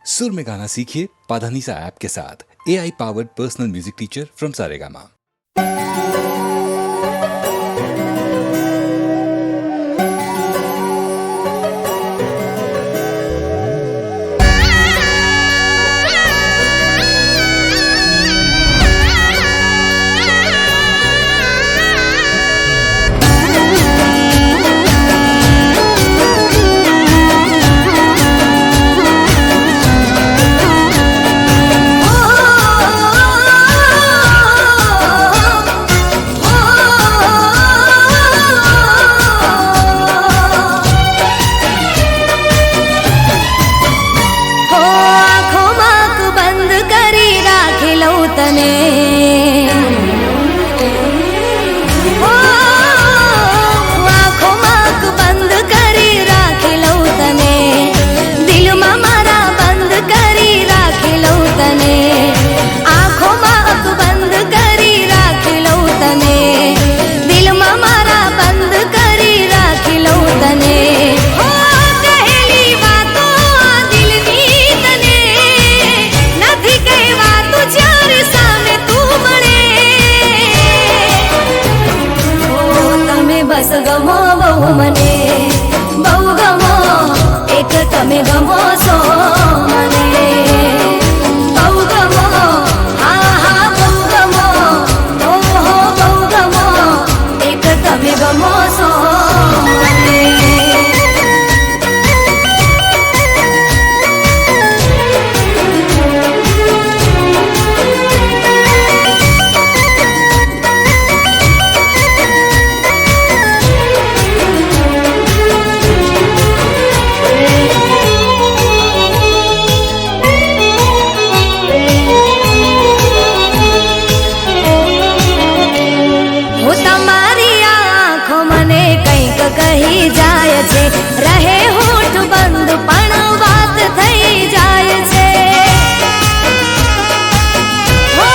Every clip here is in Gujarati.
सुर में गाना सीखिए पाधानीसा ऐप के साथ। AI powered personal music teacher from Saregama. बस गमो बहु मने बहु गमो एक तमे गमो सो मने बहु गमो हा हा बहु गमो ओ हो बहु गमो एक तमे गमो सो मने। कही जाय छे रहे होठ बंद पण बात थई जाय छे हो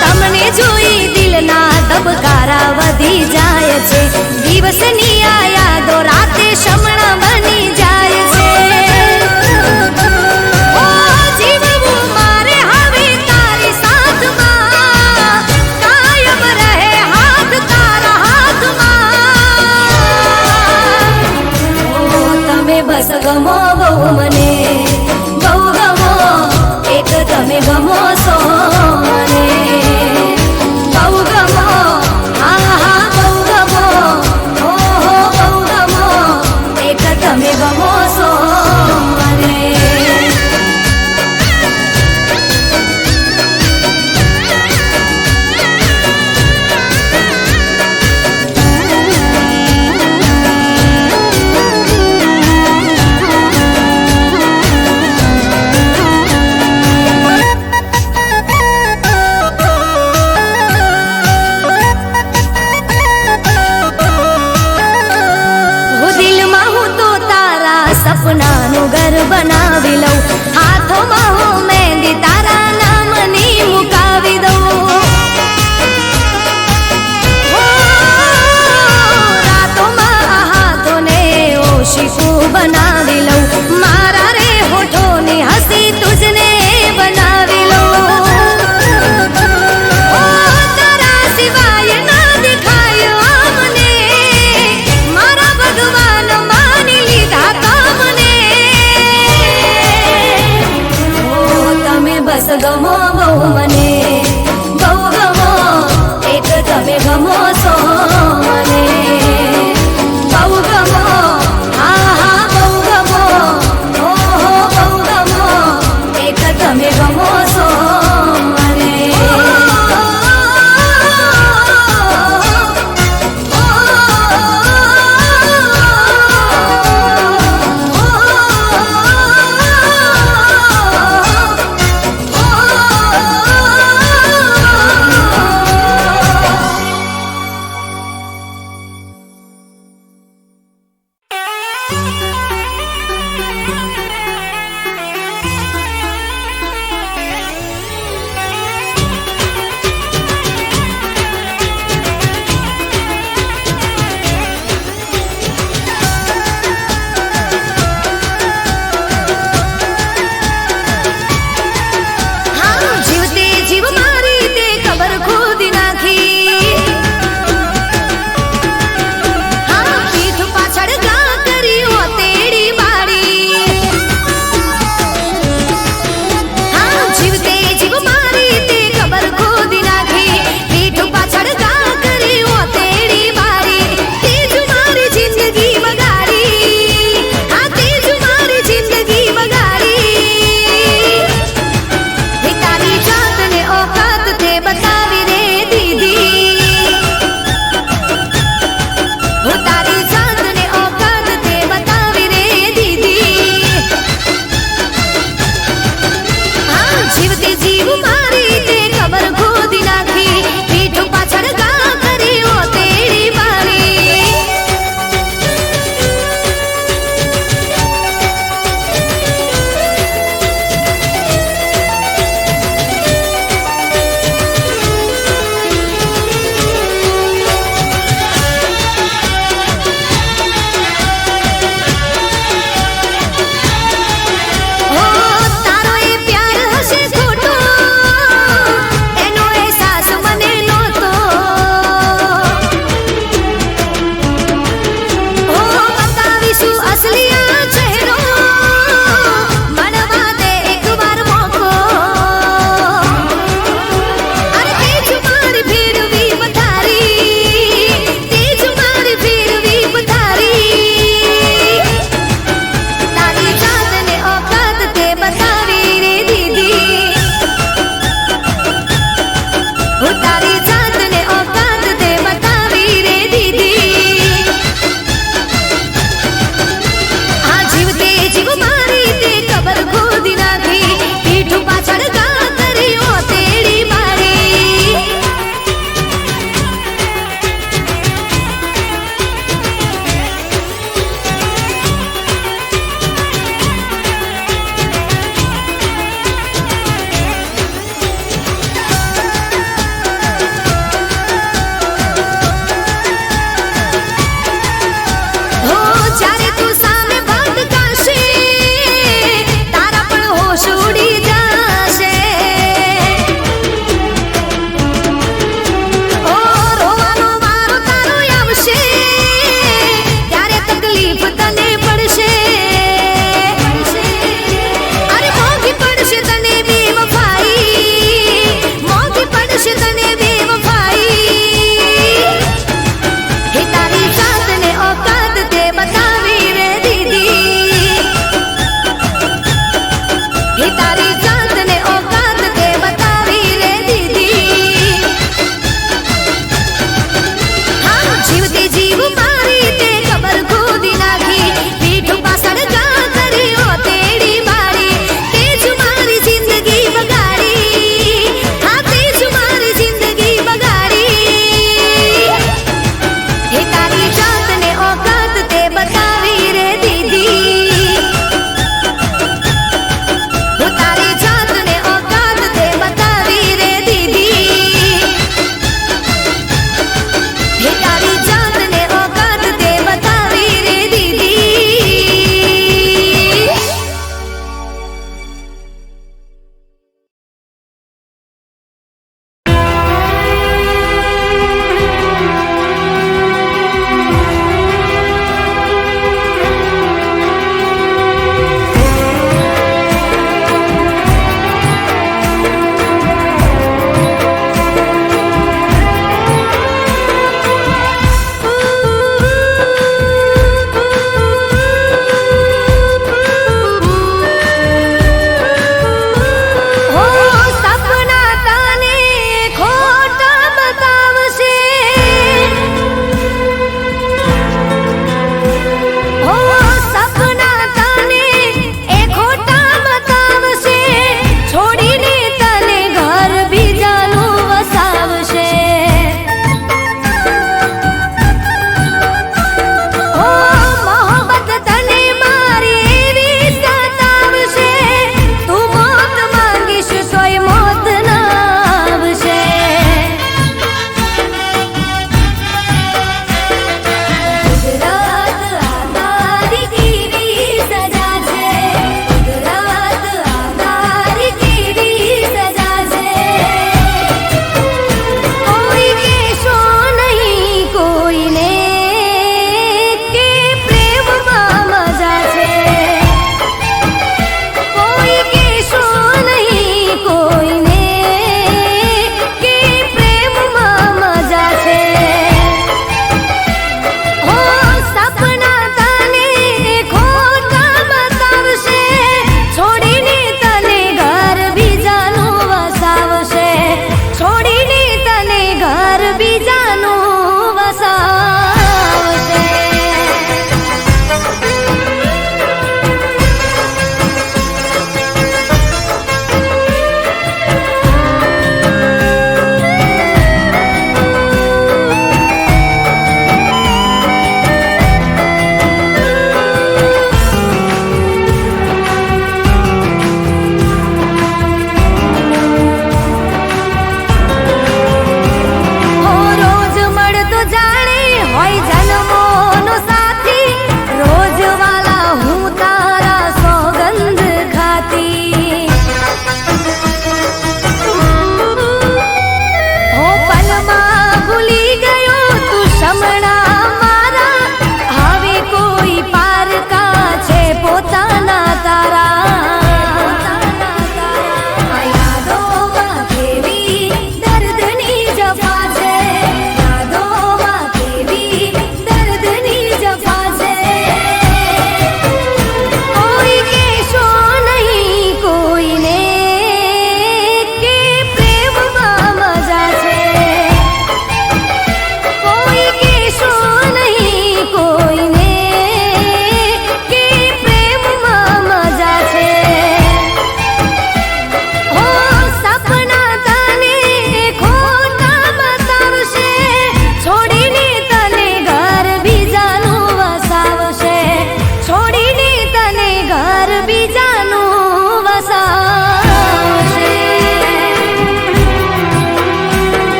तमने जोई दिल ना दबकारा वधी जाय छे दिवस नी आ यादो राते शमणा बनी जाय छे ओ जीवવું मारे હવે તારી સાથમાં કાયમ રહે હાથ તારા હાથમાં बस गमो बहु मने बहु गमो एक तमे गमो सो मने बहु गमो हा हा बहु गमो ओ हो बहु गमो एक तमे गमो सो मने। સપનાનું ઘર બનાવી લઉં હાથોમાં હું મહેંદી તારા નામની મુકાવી દઉં રાતોમાં આ હાથોને ઓશીકું બનાવી લઉં મારા રે હોઠોની હસી તુજને બનાવી લઉં તારા સિવાય ના દેખાય આમને મારા ભગવાન માની લીધા बस गमो बहु मने बहु गमो एक तमे गमो सो मने बहु गमो हा हा बहु गमो ओ हो बहु गमो एक तमे गमो सो मने। Oh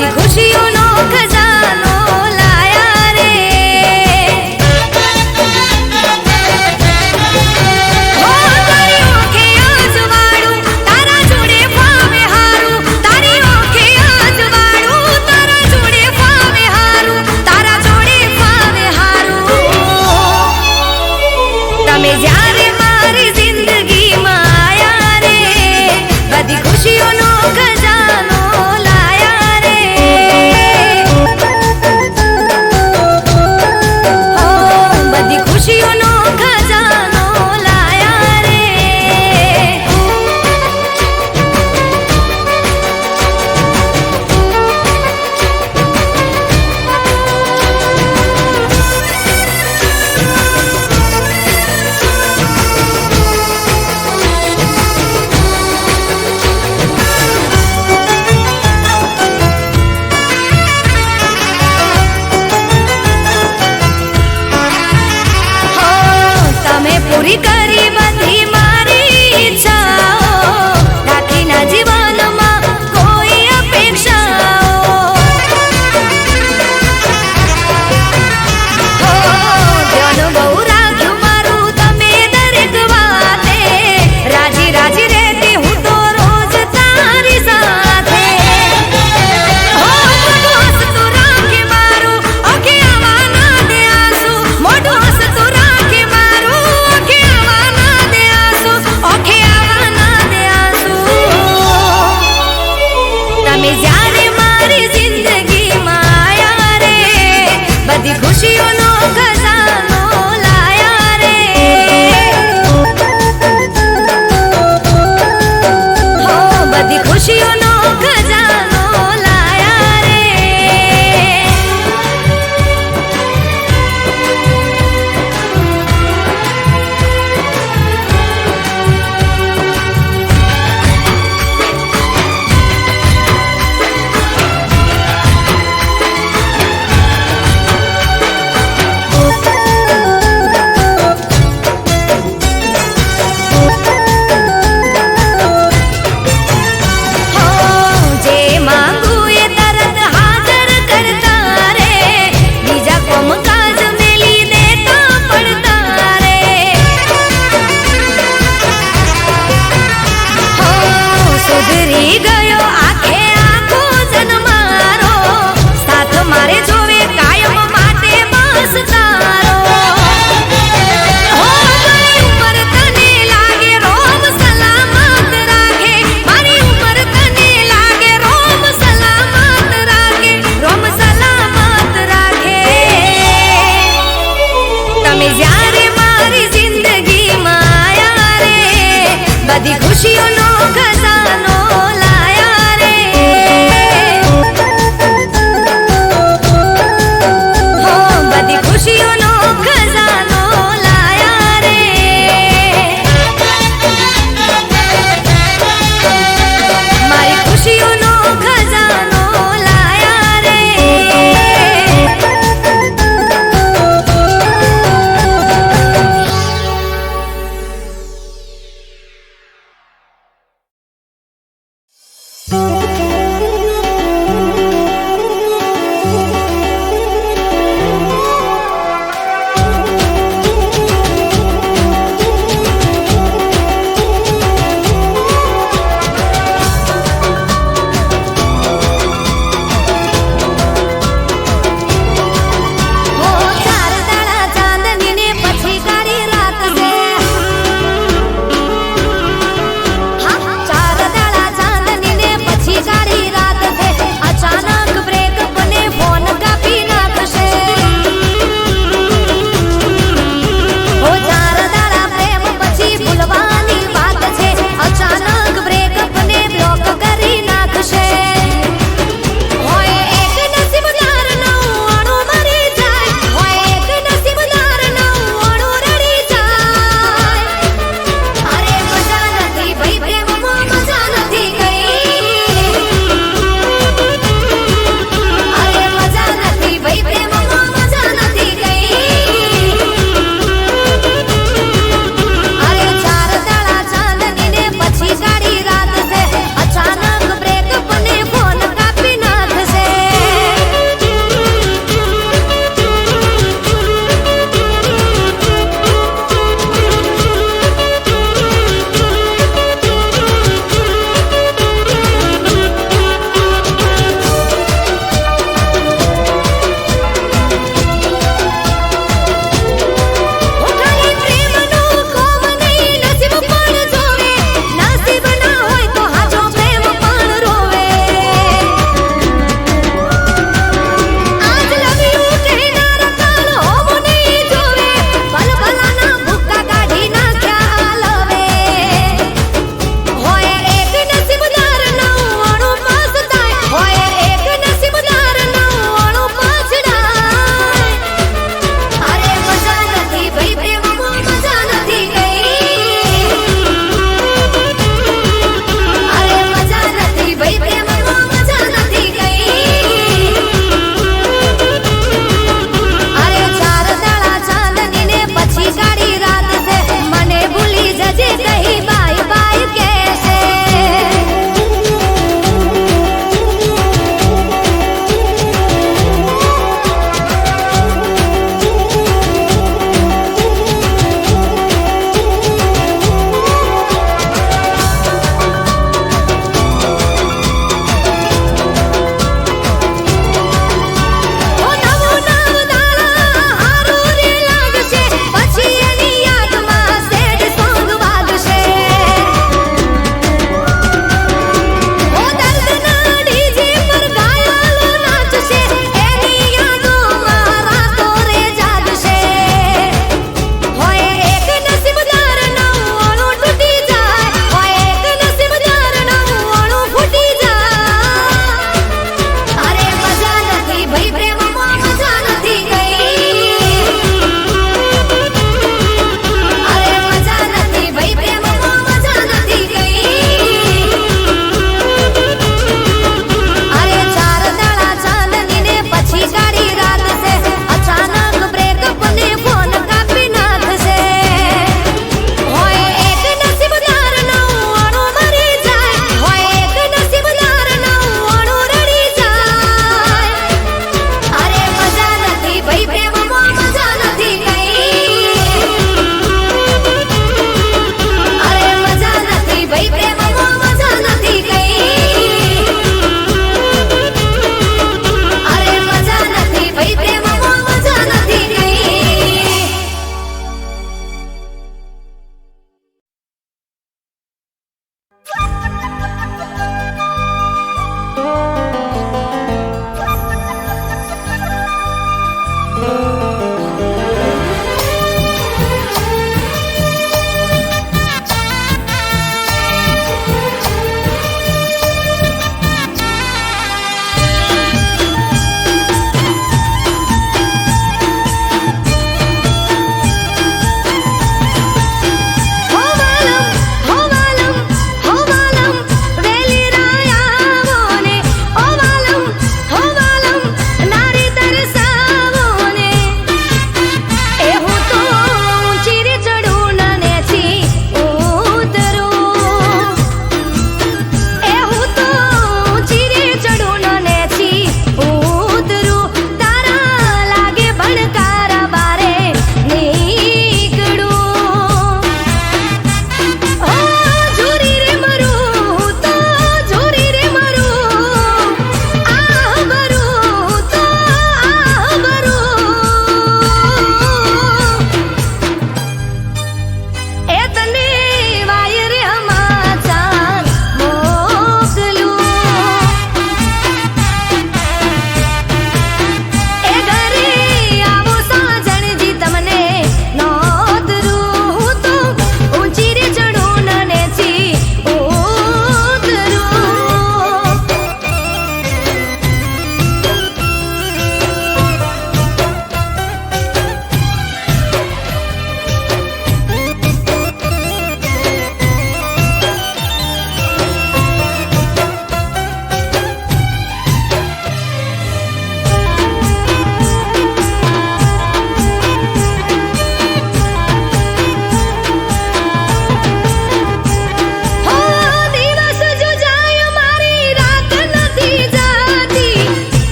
બધી ખુશીઓનો ખજાનો લાયા રે હો તારી ઓખે અજવાળું તારા જોડે ફાવે હારું તારી ઓખે અજવાળું તારા જોડે ફાવે હારું તારા જોડે ફાવે હારું તમે જ્યારે મારી જિંદગીમાં આયા રે બધી ખુશીઓનો ખજાનો લાયા રે હો બધી ખુશીઓનો ખજાનો લાયા રે હો તમે પૂરી કરી બધી મારી ઈચ્છાઓ રાખી ના જીવનમાં કોઈ અપેક્ષાઓ હો ધ્યાન બહુ રાખ્યું મારું તમે દરેક વાતે રાજી રાજી રહેતી હું તો રોજ તારી સાથે હો મોઢું હસતું રાખે મારું ઓકે આવા ના દે આંસુ મોઢું હસતું રાખે મારું ઓકે આવા ના દે આંસુ ઓકે આવા ના દે આંસુ તમે જ્યારે મારી જિંદગીમાં આયા રે બધી ખુશીઓનો ખજાનો લાયા રે હો બધી ખુશીઓનો ખજાનો લાયા રે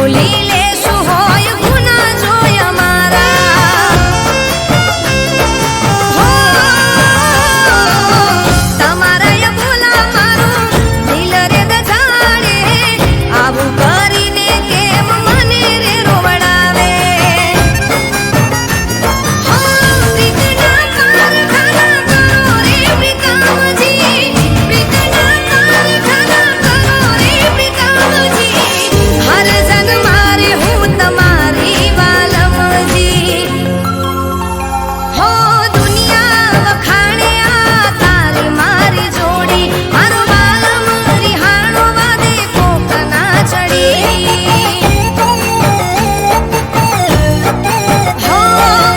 ભૂલી લેશું હોય ગુના જોય મારા હો તમારા ભૂલા મારું દિલ રે દજાડે આવું કરીને કેમ મને રે રોવડાવે હો પ્રીતના કારખાના કરો રે પ્રીતમજી પ્રીતના કારખાના કરો રે પ્રીતમજી હર જન મારે હું તમારી વાલમજી હો દુનિયા વખાણે આ તારી મારી જોડી મારો વાલમ રિહાણો વાદે કોક ના ચડી હો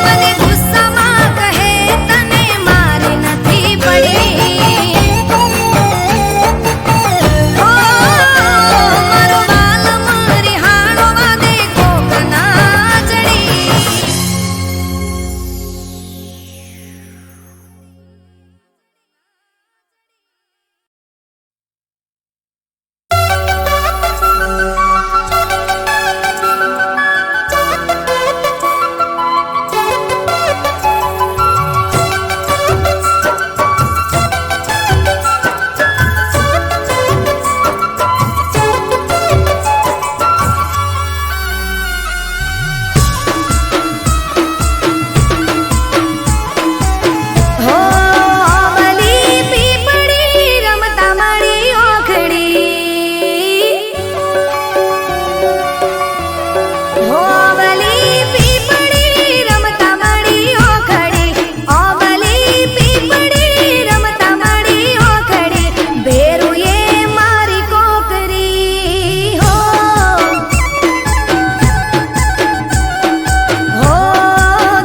મને ગુસ્સામાં કહે તને મારી નથી પડી હો મારો વાલમ રિહાણો વાદે કોક ના ચડી હો અમલી પીપળી રમતા મારી ઓખડી હો અમલી પીપળી રમતા મારી ઓખડી અમલી પીપળી રમતા મારી ઓખડી ભેરુએ મારી કોકરી હો હો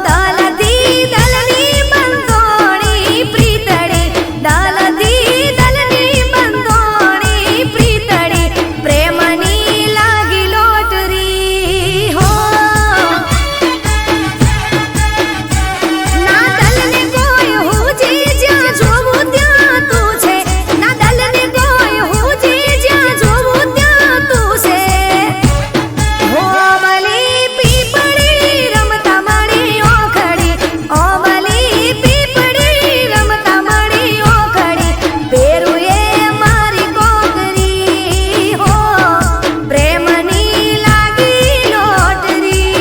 દલથી દલની બંધોણી પ્રીતળી દલથી દલની બંધોણી પ્રીતળી પ્રેમની લાગી લોટરી હો ના દલને કોઈ હુજી જ્યાં જોવું ત્યાં તું છે ના દલને કોઈ હુજી જ્યાં જોવું ત્યાં તું છે હો અમલી પીપળી રમતા મારી ઓખડી અમલી પીપળી રમતા મારી ઓખડી ભેરુએ મારી કોકરી હો પ્રેમની લાગી લોટરી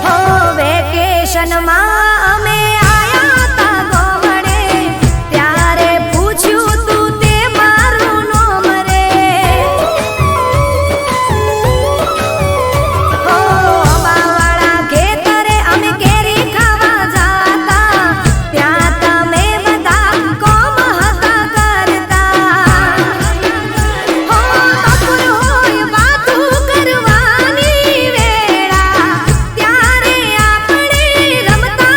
હો વેકેશનમાં અમે આયા તા ગોમડે ત્યારે પૂછ્યું તું તે મારું નોમ રે હો અમાવાળા ખેતરે અમે કેરી ખાવા જાતા ત્યાં તમે બધા કોમ હતા કરતા હો બપોર હોય વાતું કરવાની વેળા ત્યારે આપણે રમતા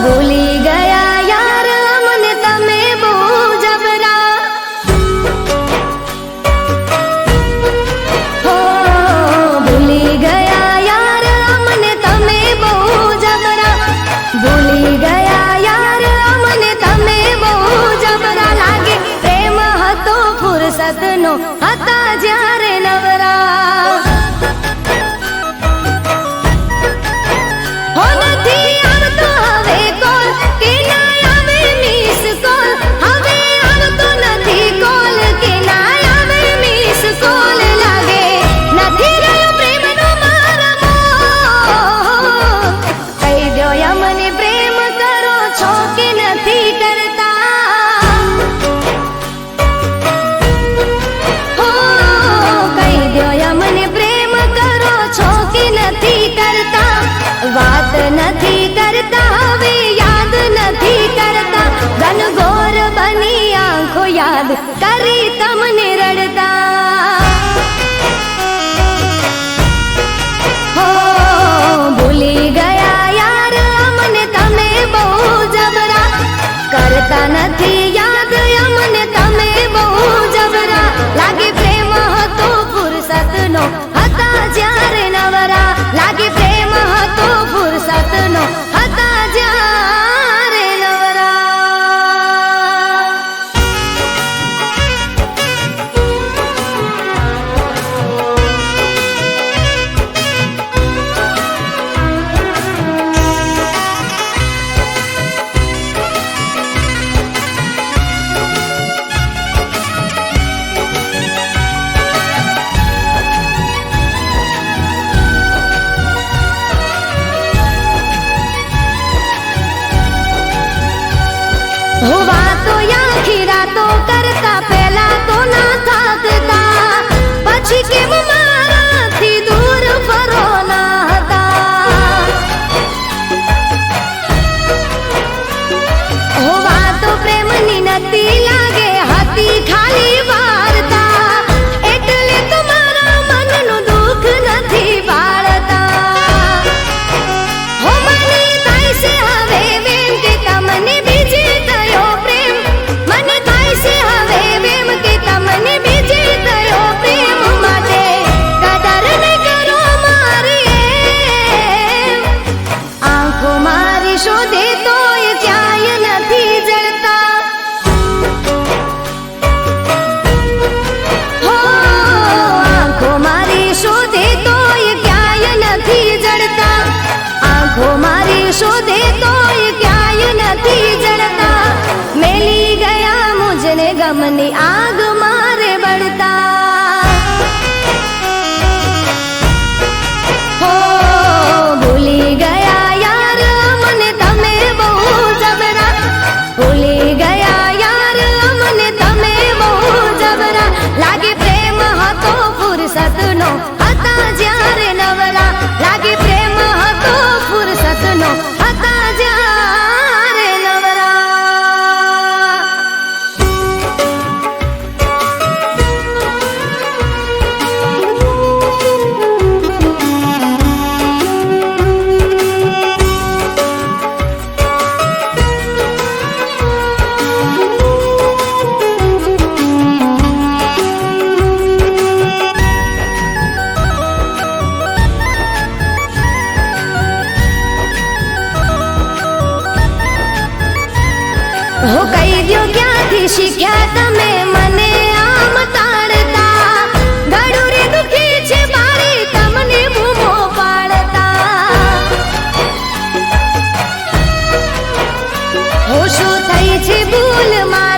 ભૂલી ગયા યાર અમને તમે બહુ જબરા હો ભૂલી ગયા યાર અમને તમે બહુ જબરા ભૂલી ગયા યાર અમને તમે બહુ જબરા લાગે પ્રેમ હતો ફુરસતનો હતા જ્યારે નવરા હો નથી આવતો હવે કોલ કે ના આવે મિસ કોલ હવે આવતો નથી કોલ કે ના આવે મિસ કોલ લાગે નથી રહ્યો પ્રેમનો મારમો કહી દો મને પ્રેમ કરો છો કે નથી કરતા હો કહી દો મને પ્રેમ કરો છો કે નથી કરતા વાત નથી કરતા હવે યાદ નથી કરતા ઘનઘોર બની આંખો યાદ કરી તમને રડતા હો ભૂલી ગયા યાર અમને તમે બહુ જબરા કરતા નથી યાદ અમને તમે બહુ જબરા લાગે પ્રેમ હતો ફુરસતનો હતા જ્યારે નવરા લાગે પ્રેમ હતો ફુરસતનો હતા જ્યારે નવરા હો વાતો આખી રાતો કરતા પહેલા તો ના થાકતા પછી કેમ મારાથી દૂર ફરો ના હતા હો વાતો પ્રેમની નથી લાગે હતી ખાલી વાર્તા એટલે તો મારા મનનું દુઃખ નથી બાળતા હો મને થાય છે હવે વેમ કે તમને બીજે થયો પ્રેમ મને થાય છે હવે વેમ કે તમને બીજે થયો પ્રેમ માટે કદર નહીં કરો મારી એમ આંખો મારી શોધે તોય ક્યાંય નથી જળતા હો આંખો મારી શોધે તોય ક્યાંય નથી જળતા આંખો મારી શોધે તોય ક્યાંય નથી જળતા મેલી ગયા મુજને ગમની આગ મારે બળતા હો ભૂલી ગયા યાર અમને તમે બહુ જબરા ભૂલી ગયા યાર અમને તમે બહુ જબરા લાગે પ્રેમ હતો ફુરસતનો હતા જ્યારે નવરા લાગે પ્રેમ હતો ફુરસતનો હતા જ્યારે નવરા હો કહી દ્યો ક્યાંથી શીખ્યા તમે મને આમ તાળતા ગળું રે દુખી છે મારી તમને બૂમો પાડતા હો શું થઈ છે ભૂલ મારી